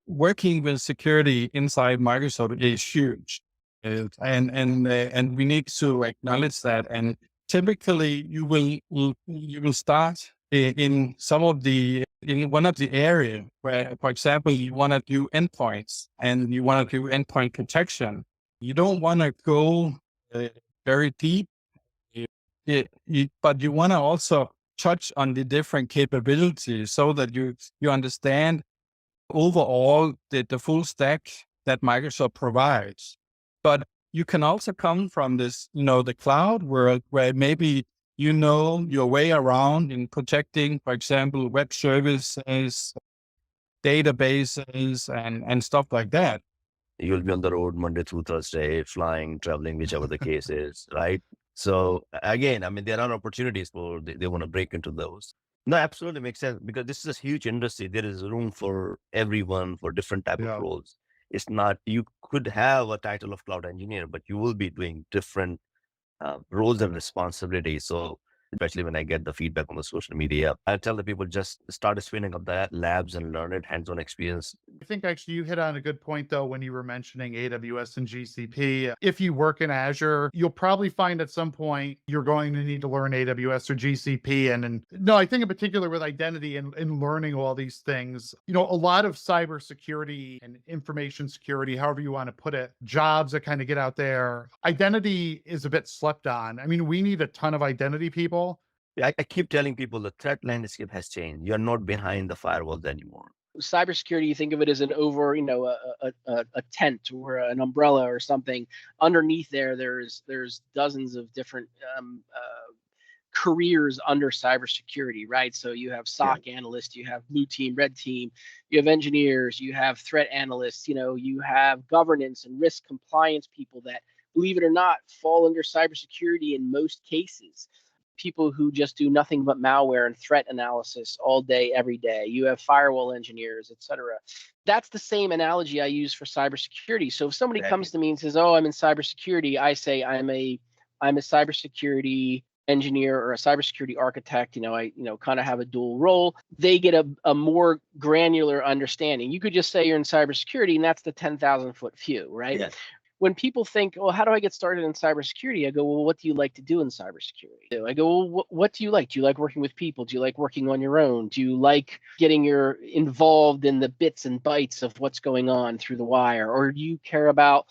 working with security inside Microsoft is huge. And we need to acknowledge that. And typically you will start in one of the area where, for example, you want to do endpoints and you want to do endpoint protection. You don't want to go very deep, but you want to also touch on the different capabilities so that you understand overall the full stack that Microsoft provides. But you can also come from this, the cloud world where maybe your way around in protecting, for example, web services, databases, and stuff like that. You'll be on the road Monday through Thursday, flying, traveling, whichever the case is, right? So again, I mean, there are opportunities for they want to break into those. No, absolutely makes sense because this is a huge industry. There is room for everyone for different type of roles. It's not, you could have a title of cloud engineer, but you will be doing different roles and responsibilities. So especially when I get the feedback on the social media, I tell the people just start spinning up the labs and learn it, hands-on experience. I think actually you hit on a good point though when you were mentioning AWS and GCP. If you work in Azure, you'll probably find at some point you're going to need to learn AWS or GCP. And no, I think in particular with identity and learning all these things, a lot of cybersecurity and information security, however you want to put it, jobs that kind of get out there, identity is a bit slept on. I mean, we need a ton of identity people. I keep telling people the threat landscape has changed. You're not behind the firewalls anymore. Cybersecurity, you think of it as an over, a tent or an umbrella or something. Underneath there's dozens of different careers under cybersecurity, right? So you have SOC analysts, you have blue team, red team, you have engineers, you have threat analysts, you have governance and risk compliance people that, believe it or not, fall under cybersecurity in most cases. People who just do nothing but malware and threat analysis all day, every day. You have firewall engineers, et cetera. That's the same analogy I use for cybersecurity. So if somebody comes to me and says, "Oh, I'm in cybersecurity," I say, I'm a cybersecurity engineer or a cybersecurity architect. I kind of have a dual role. They get a more granular understanding. You could just say you're in cybersecurity, and that's the 10,000-foot view, right? Yes. When people think, well, how do I get started in cybersecurity? I go, well, what do you like to do in cybersecurity? I go, well, what do you like? Do you like working with people? Do you like working on your own? Do you like getting involved in the bits and bytes of what's going on through the wire? Or do you care about,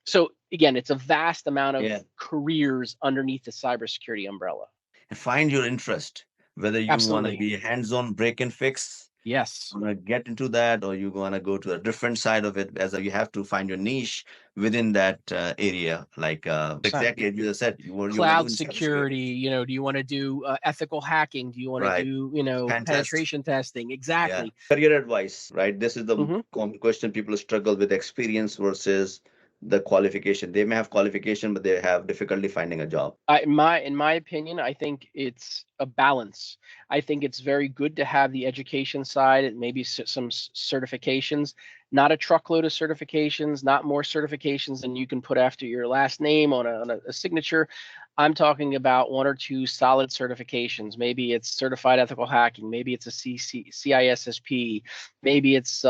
so again, it's a vast amount of careers underneath the cybersecurity umbrella. And find your interest, whether you want to be hands-on break and fix. Yes. You want to get into that, or you want to go to a different side of it, as you have to find your niche within that area. Like exactly as you said, cloud security. Do you want to do ethical hacking? Do you want to do penetration testing? Exactly. Career advice, right? This is the question people struggle with: experience versus the qualification. They may have qualification, but they have difficulty finding a job. In my opinion, I think it's a balance. I think it's very good to have the education side and maybe some certifications, not a truckload of certifications, not more certifications than you can put after your last name on a signature. I'm talking about one or two solid certifications. Maybe it's certified ethical hacking. Maybe it's a CISSP. Maybe it's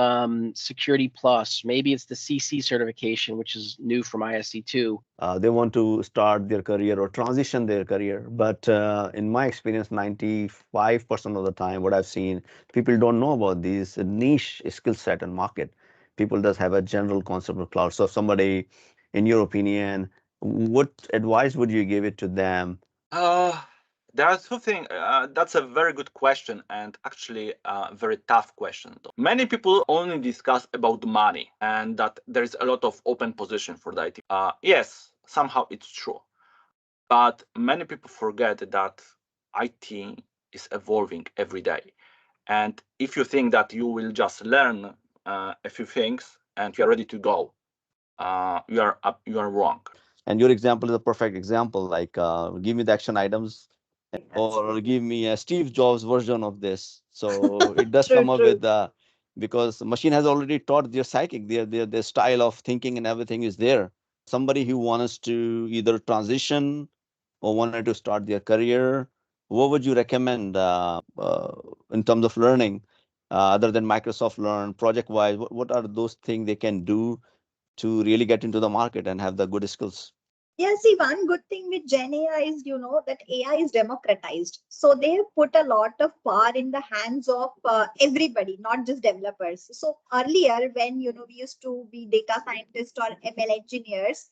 Security Plus. Maybe it's the CC certification, which is new from ISC2. They want to start their career or transition their career. But in my experience, 95% of the time, what I've seen, people don't know about these niche skill set and market. People just have a general concept of cloud. So somebody, in your opinion, what advice would you give it to them? There are two things. That's a very good question, and actually a very tough question. Many people only discuss about money and that there is a lot of open position for the IT. Yes, somehow it's true, but many people forget that IT is evolving every day. And if you think that you will just learn a few things and you are ready to go, you are wrong. And your example is a perfect example. Like, give me the action items, or give me a Steve Jobs version of this. So it does come up with because machine has already taught their psychic, their style of thinking and everything is there. Somebody who wants to either transition or wanted to start their career, what would you recommend in terms of learning? other than Microsoft Learn, project-wise? What are those things they can do to really get into the market and have the good skills? Yeah, see, one good thing with Gen AI is, that AI is democratized. So they have put a lot of power in the hands of everybody, not just developers. So earlier, when, we used to be data scientists or ML engineers,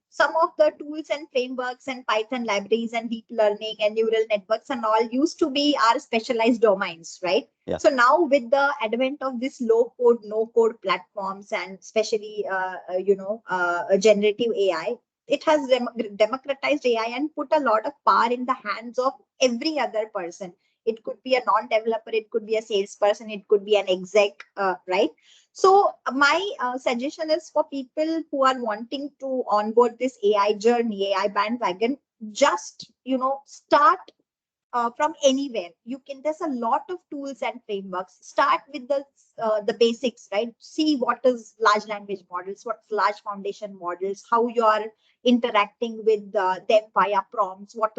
some of the tools and frameworks and Python libraries and deep learning and neural networks and all used to be our specialized domains, right? Yeah. So now with the advent of this low code, no code platforms and especially, generative AI, it has democratized AI and put a lot of power in the hands of every other person. It could be a non-developer, it could be a salesperson, it could be an exec, right? So my suggestion is for people who are wanting to onboard this AI journey, AI bandwagon, just start from anywhere. You can. There's a lot of tools and frameworks. Start with the basics, right? See what is large language models, what's large foundation models, how you are interacting with them via prompts. What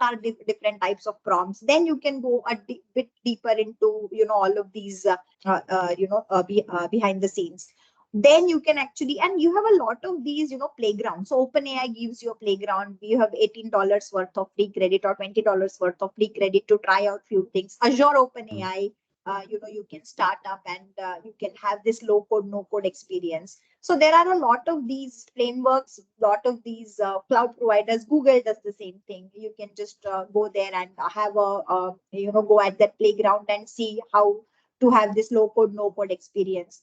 are different types of prompts? Then you can go a bit deeper into all of these behind the scenes. Then you can actually, and you have a lot of these playgrounds. So OpenAI gives you a playground. You have $18 worth of free credit or $20 worth of free credit to try out few things. Azure OpenAI, you can start up and you can have this low code no code experience. So there are a lot of these frameworks, lot of these cloud providers. Google does the same thing. You can just go there and have go at that playground and see how to have this low code no code experience.